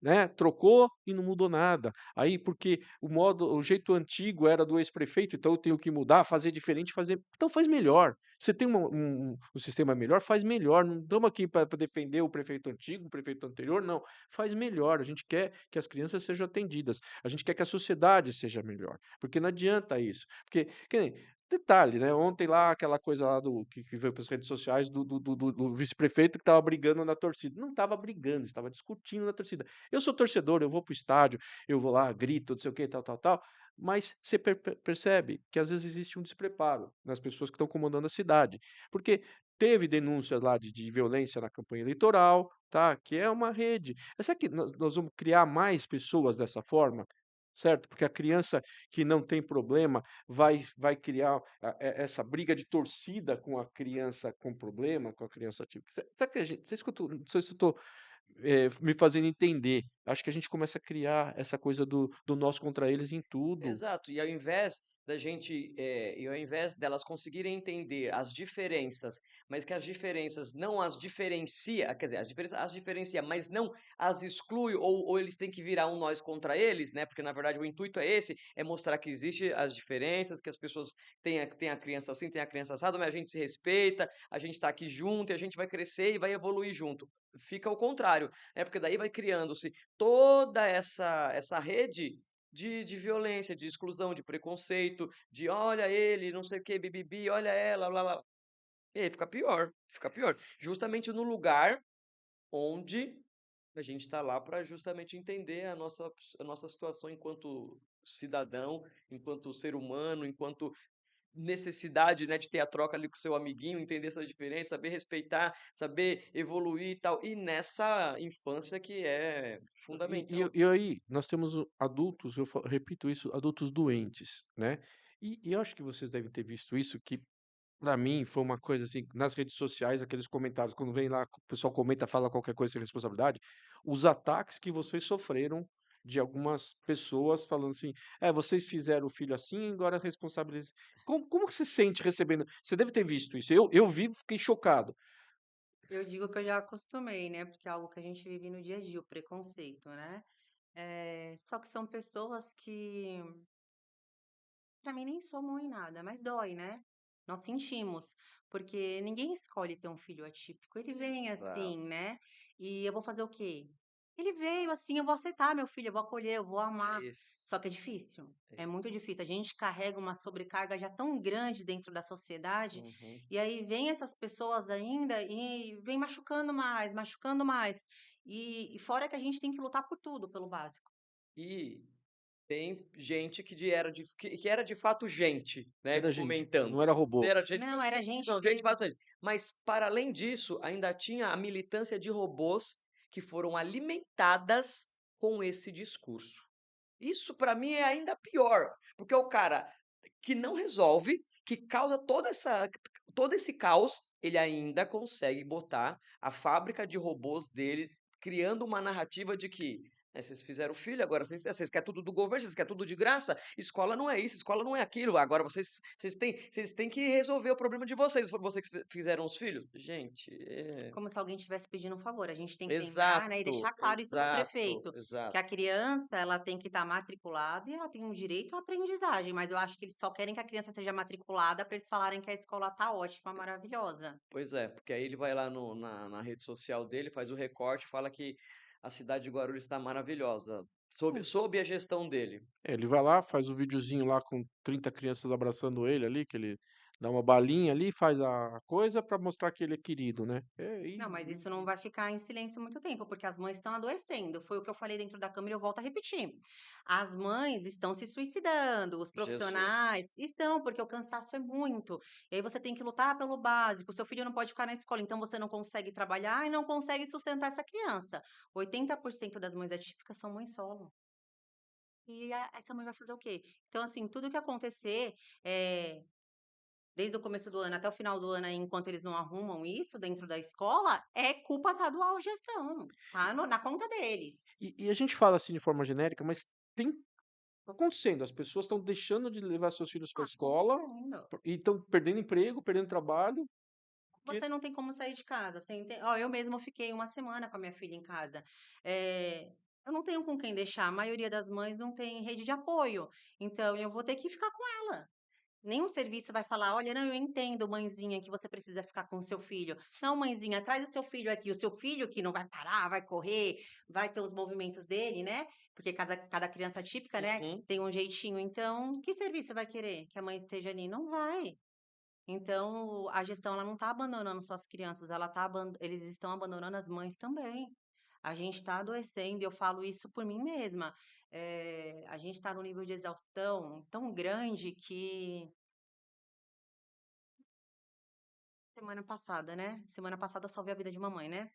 né? Trocou e não mudou nada. Aí, porque o jeito antigo era do ex-prefeito, então eu tenho que mudar, fazer diferente, fazer. Então faz melhor. Você tem um sistema melhor, faz melhor. Não estamos aqui para defender o prefeito antigo, o prefeito anterior, não. Faz melhor. A gente quer que as crianças sejam atendidas. A gente quer que a sociedade seja melhor. Porque não adianta isso. Porque, que nem, detalhe, né? Ontem lá, aquela coisa lá que veio para as redes sociais do vice-prefeito que estava brigando na torcida. Não estava brigando, estava discutindo na torcida. Eu sou torcedor, eu vou pro estádio, eu vou lá, grito, não sei o que, tal, tal, tal. Mas você percebe que às vezes existe um despreparo nas pessoas que estão comandando a cidade. Porque teve denúncias lá de violência na campanha eleitoral, tá? Que é uma rede. Será que nós vamos criar mais pessoas dessa forma? Certo? Porque a criança que não tem problema vai criar essa briga de torcida com a criança com problema, com a criança típica. Será que a gente, não sei se eu estou me fazendo entender. Acho que a gente começa a criar essa coisa do nós contra eles em tudo. Exato, e ao invés da gente, e ao invés delas conseguirem entender as diferenças, mas que as diferenças não as diferencia, quer dizer, as diferenças as diferencia, mas não as exclui, ou eles têm que virar um nós contra eles, né? Porque na verdade o intuito é esse, é mostrar que existe as diferenças, que as pessoas têm a criança assim, têm a criança assado, mas a gente se respeita, a gente está aqui junto e a gente vai crescer e vai evoluir junto. Fica o contrário, né? Porque daí vai criando-se toda essa rede de violência, de exclusão, de preconceito, de olha ele, não sei o que, bibibi, olha ela, blá, blá. E aí fica pior, fica pior. Justamente no lugar onde a gente está lá para justamente entender a nossa situação enquanto cidadão, enquanto ser humano, enquanto necessidade, né, de ter a troca ali com o seu amiguinho, entender essa diferença, saber respeitar, saber evoluir e tal. E nessa infância que é fundamental. E aí, nós temos adultos, repito isso, adultos doentes, né? E eu acho que vocês devem ter visto isso, que para mim foi uma coisa assim, nas redes sociais, aqueles comentários, quando vem lá, o pessoal comenta, fala qualquer coisa sem responsabilidade, os ataques que vocês sofreram de algumas pessoas falando assim, vocês fizeram o filho assim, agora responsabilizem. Como que você se sente recebendo? Você deve ter visto isso. Eu vi, fiquei chocado. Eu digo que eu já acostumei, né? Porque é algo que a gente vive no dia a dia, o preconceito, né? Só que são pessoas que, pra mim, nem somam em nada, mas dói, né? Nós sentimos, porque ninguém escolhe ter um filho atípico. Ele vem assim, Exato. né? E eu vou fazer o quê? Ele veio assim, eu vou aceitar meu filho, eu vou acolher, eu vou É amar. isso. Só que é difícil, É é isso. muito difícil. A gente carrega uma sobrecarga já tão grande dentro da sociedade, Uhum. e aí vem essas pessoas ainda e vem machucando mais, machucando mais. E fora que a gente tem que lutar por tudo, pelo básico. E tem gente que era de fato gente, né, Era gente, não comentando. era robô. Era gente Não, era gente não, gente de mesmo. fato gente. Mas para além disso, ainda tinha a militância de robôs que foram alimentadas com esse discurso. Isso para mim é ainda pior, porque é o cara que não resolve, que causa todo esse caos, ele ainda consegue botar a fábrica de robôs dele, criando uma narrativa de que, vocês fizeram filho, agora vocês querem tudo do governo, vocês querem tudo de graça, escola não é isso, escola não é aquilo, agora vocês têm que resolver o problema de vocês, foram vocês que fizeram os filhos. Gente, Como se alguém estivesse pedindo um favor. A gente tem que lembrar, né, e exato, deixar claro isso para o exato, prefeito, que a exato. criança, ela tem que estar matriculada e ela tem um direito à aprendizagem, mas eu acho que eles só querem que a criança seja matriculada para eles falarem que a escola tá ótima, maravilhosa. Pois é, porque aí ele vai lá na rede social dele, faz o recorte, fala que a cidade de Guarulhos está maravilhosa, sob a gestão dele. Ele vai lá, faz o videozinho lá com 30 crianças abraçando ele ali, que ele dá uma balinha ali, faz a coisa pra mostrar que ele é querido, né? Não, mas isso não vai ficar em silêncio muito tempo, porque as mães estão adoecendo. Foi o que eu falei dentro da câmera e eu volto a repetir. As mães estão se suicidando, os Jesus. profissionais estão, porque o cansaço é muito. E aí você tem que lutar pelo básico. Seu filho não pode ficar na escola, então você não consegue trabalhar e não consegue sustentar essa criança. 80% das mães atípicas são mães solo. E essa mãe vai fazer o quê? Então, assim, tudo que acontecer, eh, desde o começo do ano até o final do ano aí, enquanto eles não arrumam isso dentro da escola, é culpa da atual gestão, tá na conta deles. E a gente fala assim de forma genérica, mas tem tá acontecendo, as pessoas estão deixando de levar seus filhos Tá para a escola acontecendo. e estão perdendo emprego, perdendo trabalho, porque Você não tem como sair de casa, você ó, eu mesma fiquei uma semana com a minha filha em casa. Eu não tenho com quem deixar, a maioria das mães não tem rede de apoio, então eu vou ter que ficar com ela. Nenhum serviço vai falar: "Olha, não, eu entendo, mãezinha, que você precisa ficar com o seu filho. Não, mãezinha, traz o seu filho aqui". O seu filho que não vai parar, vai correr, vai ter os movimentos dele, né, porque cada criança típica, né, Uhum. tem um jeitinho. Então, que serviço vai querer que a mãe esteja ali? Não vai. Então, a gestão ela não está abandonando só as crianças, eles estão abandonando as mães também. A gente está adoecendo, e eu falo isso por mim mesma. A gente está num nível de exaustão tão grande que semana passada eu salvei a vida de uma mãe, né,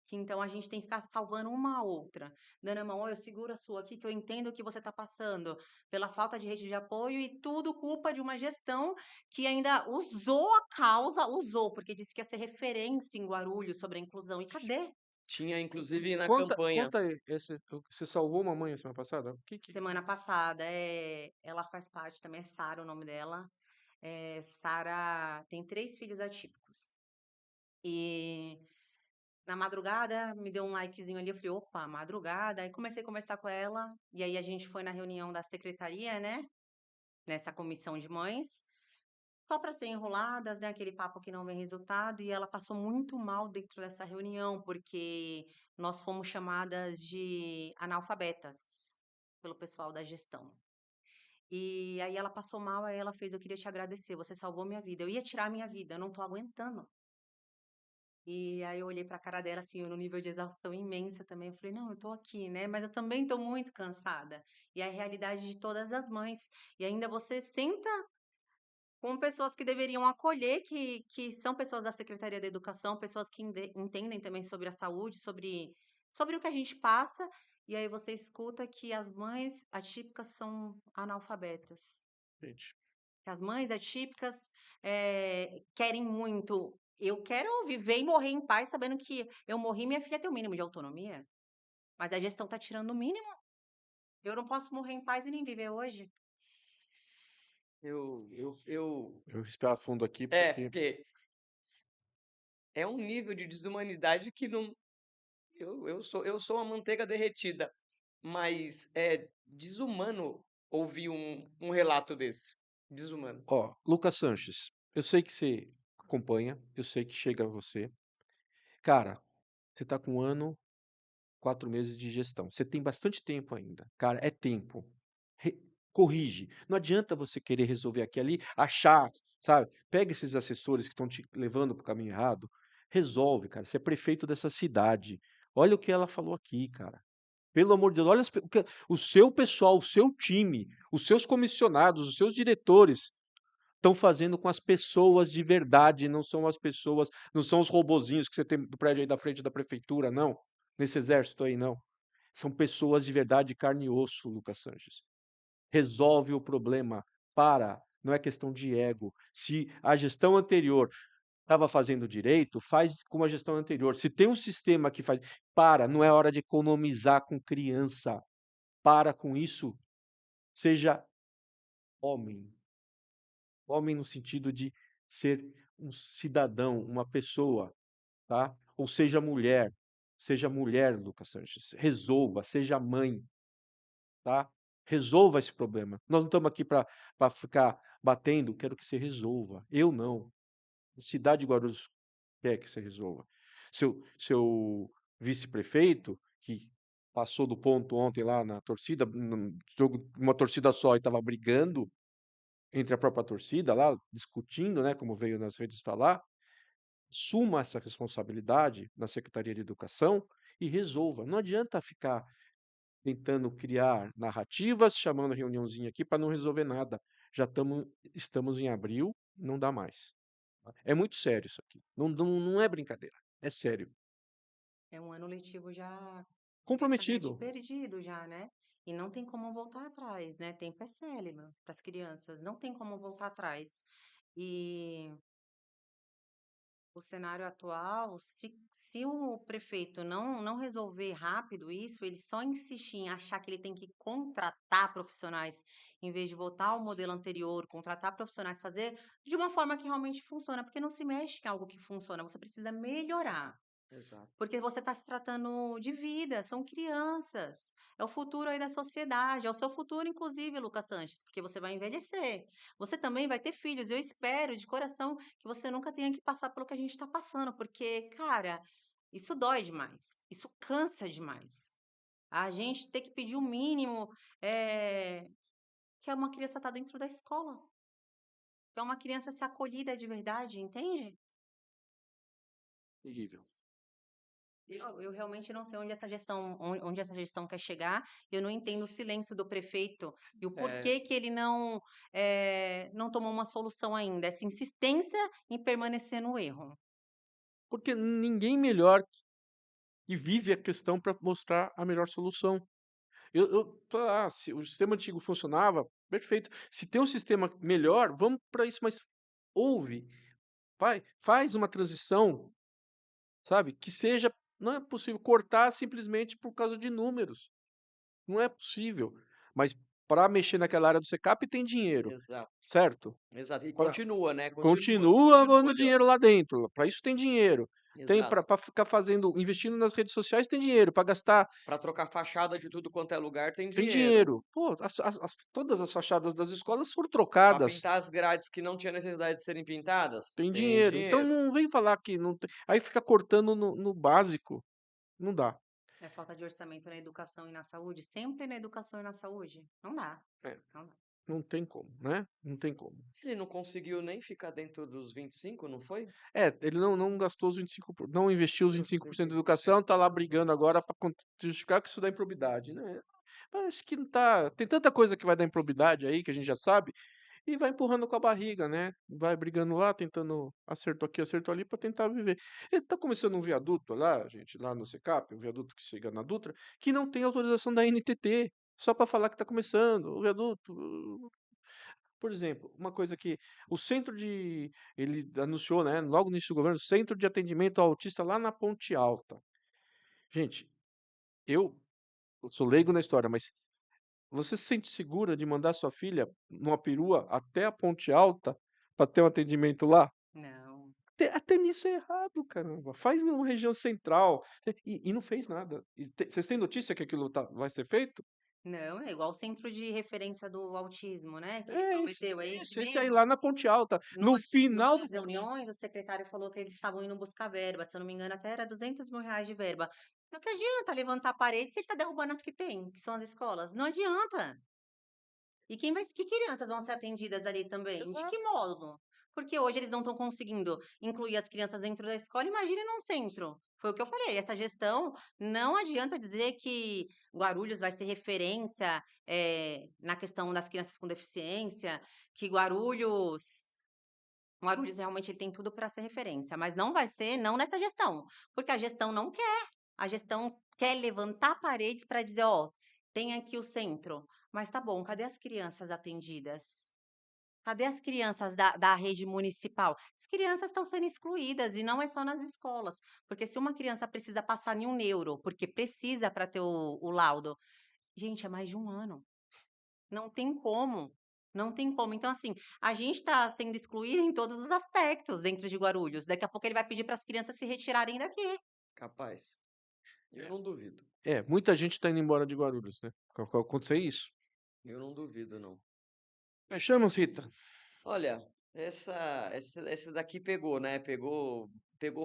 que então a gente tem que ficar salvando uma a outra, dando a mão: "Ó, eu seguro a sua aqui que eu entendo o que você está passando", pela falta de rede de apoio e tudo culpa de uma gestão que ainda usou a causa, usou, porque disse que ia ser referência em Guarulhos sobre a inclusão, e cadê? Tinha inclusive na Conta, campanha. conta aí, você salvou uma mãe a semana passada? O Semana passada, ela faz parte também, é Sara o nome dela. Sara tem 3 filhos atípicos. E na madrugada, me deu um likezinho ali, eu falei: "Opa, madrugada". Aí comecei a conversar com ela, e aí a gente foi na reunião da secretaria, né, nessa comissão de mães, só para ser enroladas, né, aquele papo que não vem resultado, e ela passou muito mal dentro dessa reunião, porque nós fomos chamadas de analfabetas pelo pessoal da gestão. E aí ela passou mal, aí ela fez: "Eu queria te agradecer, você salvou minha vida". Eu ia tirar a minha vida, eu não tô aguentando. E aí eu olhei pra cara dela, assim, eu no nível de exaustão imensa também, eu falei: "Não, eu tô aqui, né, mas eu também tô muito cansada". E é a realidade de todas as mães. E ainda você senta com pessoas que deveriam acolher, que são pessoas da Secretaria da Educação, pessoas que entendem também sobre a saúde, sobre o que a gente passa, e aí você escuta que as mães atípicas são analfabetas. gente? Que as mães atípicas, querem muito. Eu quero viver e morrer em paz sabendo que eu morri, minha filha tem o mínimo de autonomia, mas a gestão tá tirando o mínimo. Eu não posso morrer em paz e nem viver hoje. Eu Eu respirar fundo aqui é, porque, porque é um nível de desumanidade que não eu sou uma manteiga derretida, mas é desumano ouvir um relato desse. Desumano. ó, Lucas Sanches, eu sei que você acompanha, eu sei que chega a você. Cara, você tá com 1 ano, 4 meses de gestão. Você tem bastante tempo ainda. Cara, é tempo. Re- Corrige. Não adianta você querer resolver aqui e ali, achar, sabe? Pega esses assessores que estão te levando para o caminho errado, resolve, cara. Você é prefeito dessa cidade. Olha o que ela falou aqui, cara. Pelo amor de Deus, olha o seu pessoal, o seu time, os seus comissionados, os seus diretores estão fazendo com as pessoas de verdade, não são as pessoas, não são os robozinhos que você tem do prédio aí da frente da prefeitura, não. Nesse exército aí, não. São pessoas de verdade, carne e osso, Lucas Sanches. Resolve o problema. Para. Não é questão de ego. Se a gestão anterior estava fazendo direito, faz como a gestão anterior. Se tem um sistema que faz. Para. Não é hora de economizar com criança. Para com isso. Seja homem. Homem no sentido de ser um cidadão, uma pessoa, tá? Ou seja mulher, Lucas Sanches, resolva, seja mãe, tá? Resolva esse problema. Nós não estamos aqui para ficar batendo, quero que você resolva. Eu não. A cidade de Guarulhos quer que você resolva. Seu vice-prefeito, que passou do ponto ontem lá na torcida, num jogo, uma torcida só e estava brigando entre a própria torcida lá, discutindo, né, como veio nas redes falar, assuma essa responsabilidade na Secretaria de Educação e resolva. Não adianta ficar tentando criar narrativas, chamando reuniãozinha aqui para não resolver nada. Estamos em abril, não dá mais. É muito sério isso aqui. Não é brincadeira. É sério. É um ano letivo já praticamente Comprometido. perdido já, né. E não tem como voltar atrás, né, tempo é célebre para as crianças, não tem como voltar atrás. E o cenário atual, se o prefeito não resolver rápido isso, ele só insistir em achar que ele tem que contratar profissionais, em vez de voltar ao modelo anterior, contratar profissionais, fazer de uma forma que realmente funciona, porque não se mexe em algo que funciona, você precisa melhorar. Exato. Porque você está se tratando de vida, são crianças. É o futuro aí da sociedade, é o seu futuro, inclusive, Lucas Sanches, porque você vai envelhecer. Você também vai ter filhos. Eu espero de coração que você nunca tenha que passar pelo que a gente está passando, porque, cara, isso dói demais, isso cansa demais. A gente ter que pedir o mínimo, que é uma criança estar dentro da escola, que é uma criança ser acolhida de verdade, entende? Terrível. Eu realmente não sei onde essa gestão quer chegar. Eu não entendo o silêncio do prefeito e o É, porquê que ele não tomou uma solução ainda. Essa insistência em permanecer no erro. Porque ninguém melhor que vive a questão para mostrar a melhor solução. Se o sistema antigo funcionava, perfeito. Se tem um sistema melhor, vamos para isso, mas ouve, faz uma transição, sabe? Que seja, não é possível cortar simplesmente por causa de números. Não é possível. Mas para mexer naquela área do SECAP tem dinheiro, exato, certo? exato. E Pra, continua, né? continua Continua dando olhando. dinheiro lá dentro. Para isso tem dinheiro. Tem Exato. para ficar fazendo, investindo nas redes sociais tem dinheiro. Para gastar Para trocar fachada de tudo quanto é lugar tem tem dinheiro. dinheiro. Pô, todas as fachadas das escolas foram Para trocadas. pintar as grades que não tinha necessidade de serem pintadas, Tem tem dinheiro. Então dinheiro. não vem falar que não tem. Aí fica cortando no básico. Não dá. É falta de orçamento na educação e na saúde? Sempre na educação e na saúde? Não dá. É, Não dá. não tem como, né? Não tem como. Ele não conseguiu nem ficar dentro dos 25, não foi? É, ele não gastou os 25, não investiu os Os 25% da 25% educação, da tá lá educação. brigando agora para justificar que isso dá improbidade, né? Mas acho que não tá. Tem tanta coisa que vai dar improbidade aí que a gente já sabe e vai empurrando com a barriga, né? Vai brigando lá, tentando acerto aqui, acerto ali para tentar viver. Ele tá começando um viaduto lá, gente, lá no SECAP, um viaduto que chega na Dutra, que não tem autorização da NTT, só para falar que tá começando o viaduto. Por exemplo, uma coisa que o centro de ele anunciou, né, logo no início do governo, Centro de Atendimento ao Autista lá na Ponte Alta. Gente, eu sou leigo na história, mas você se sente segura de mandar sua filha numa perua até a Ponte Alta para ter um atendimento lá? Não. Até nisso é errado, caramba. Faz numa região central. E não fez nada. Vocês têm notícia que aquilo vai ser feito? Não, é igual o centro de referência do autismo, né? Que ele É esse, prometeu, é esse esse aí mesmo? lá na Ponte Alta. No Numa final do das reuniões, o secretário falou que eles estavam indo buscar verba, se eu não me engano, até era R$ 200 mil de verba. Não que adianta levantar a parede se ele está derrubando as que tem, que são as escolas. Não adianta. E que crianças vão ser atendidas ali também? De que Exato. modo? Porque hoje eles não estão conseguindo incluir as crianças dentro da escola, imagine num centro. Foi o que eu falei, essa gestão não adianta dizer que Guarulhos vai ser referência na questão das crianças com deficiência, que Guarulhos realmente ele tem tudo para ser referência, mas não vai ser, não nessa gestão, porque a gestão não quer. A gestão quer levantar paredes para dizer, ó, tem aqui o centro, mas tá bom, cadê as crianças atendidas? Cadê as crianças da rede municipal? As crianças estão sendo excluídas e não é só nas escolas, porque se uma criança precisa passar em um neuro, porque precisa para ter o laudo, gente, é mais de um ano. Não tem como. Não tem como. Então, assim, a gente está sendo excluído em todos os aspectos dentro de Guarulhos. Daqui a pouco ele vai pedir para as crianças se retirarem daqui. Capaz. Eu não duvido. Muita gente tá indo embora de Guarulhos, né? Acontecer isso. Eu não duvido, não. Fechamos, Rita. Olha, essa daqui pegou, né? Pegou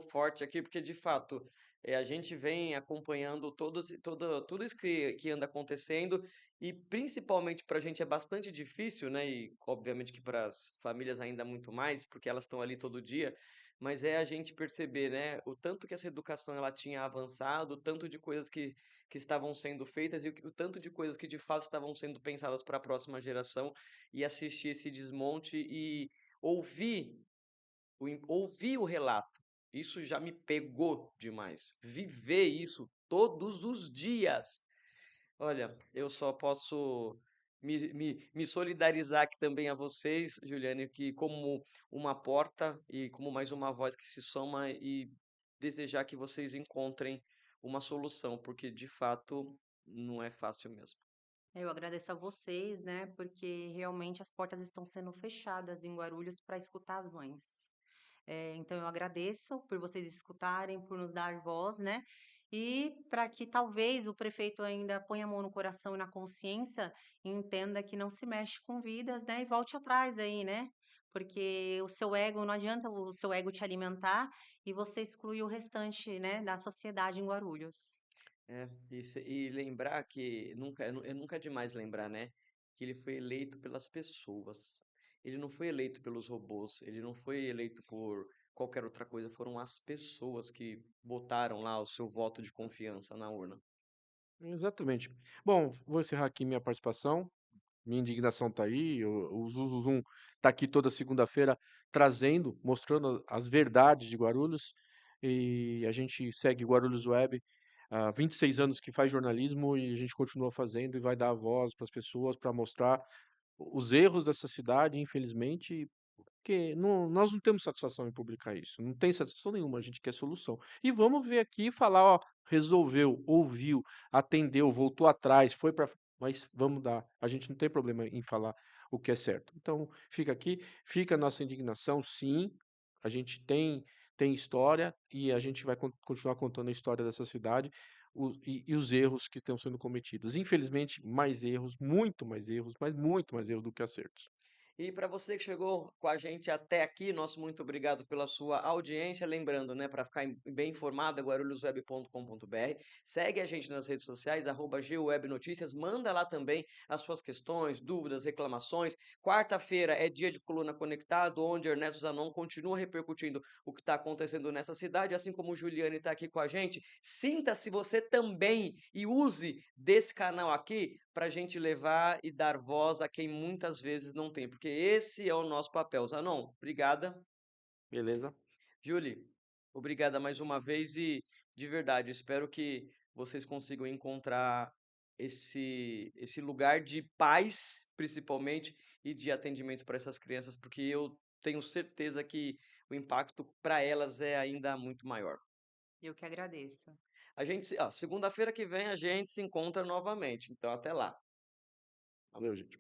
forte aqui, porque de fato a gente vem acompanhando tudo isso que anda acontecendo, e principalmente para a gente é bastante difícil, né? E obviamente que para as famílias ainda muito mais, porque elas estão ali todo dia, mas é a gente perceber, né? O tanto que essa educação ela tinha avançado, o tanto de coisas que estavam sendo feitas e o tanto de coisas que de fato estavam sendo pensadas para a próxima geração, e assistir esse desmonte e ouvir ouvir o relato. Isso já me pegou demais. Viver isso todos os dias. Olha, eu só posso me solidarizar aqui também a vocês, Juliane, que como uma porta e como mais uma voz que se soma, e desejar que vocês encontrem uma solução, porque de fato não é fácil mesmo. Eu agradeço a vocês, né? Porque realmente as portas estão sendo fechadas em Guarulhos para escutar as mães. Então eu agradeço por vocês escutarem, por nos dar voz, né, e para que talvez o prefeito ainda ponha a mão no coração e na consciência e entenda que não se mexe com vidas, né, e volte atrás aí, né, porque o seu ego não adianta o seu ego te alimentar e você exclui o restante, né, da sociedade em Guarulhos. E lembrar que nunca é demais lembrar, né, que ele foi eleito pelas pessoas. Ele não foi eleito pelos robôs, ele não foi eleito por qualquer outra coisa, foram as pessoas que botaram lá o seu voto de confiança na urna. Exatamente. Bom, vou encerrar aqui minha participação. Minha indignação está aí, o Zum está aqui toda segunda-feira trazendo, mostrando as verdades de Guarulhos, e a gente segue Guarulhos Web há 26 anos que faz jornalismo e a gente continua fazendo e vai dar voz para as pessoas, para mostrar os erros dessa cidade, infelizmente, porque nós não temos satisfação em publicar isso, não tem satisfação nenhuma, a gente quer solução. E vamos ver aqui e falar, ó, resolveu, ouviu, atendeu, voltou atrás, foi para. Mas vamos dar, a gente não tem problema em falar o que é certo. Então, fica aqui, fica a nossa indignação, sim, a gente tem história e a gente vai continuar contando a história dessa cidade e os erros que estão sendo cometidos. Infelizmente, mais erros, muito mais erros, mas muito mais erros do que acertos. E para você que chegou com a gente até aqui, nosso muito obrigado pela sua audiência. Lembrando, né, para ficar bem informado, é guarulhosweb.com.br. Segue a gente nas redes sociais, @GWebNotícias. Manda lá também as suas questões, dúvidas, reclamações. Quarta-feira é dia de Coluna Conectado, onde Ernesto Zanon continua repercutindo o que está acontecendo nessa cidade, assim como o Juliane está aqui com a gente. Sinta-se você também e use desse canal aqui para a gente levar e dar voz a quem muitas vezes não tem, porque esse é o nosso papel. Zanon, obrigada. Beleza? Julie, obrigada mais uma vez e, de verdade, espero que vocês consigam encontrar esse lugar de paz, principalmente, e de atendimento para essas crianças, porque eu tenho certeza que o impacto para elas é ainda muito maior. Eu que agradeço. Segunda-feira que vem a gente se encontra novamente, então até lá. Valeu, gente.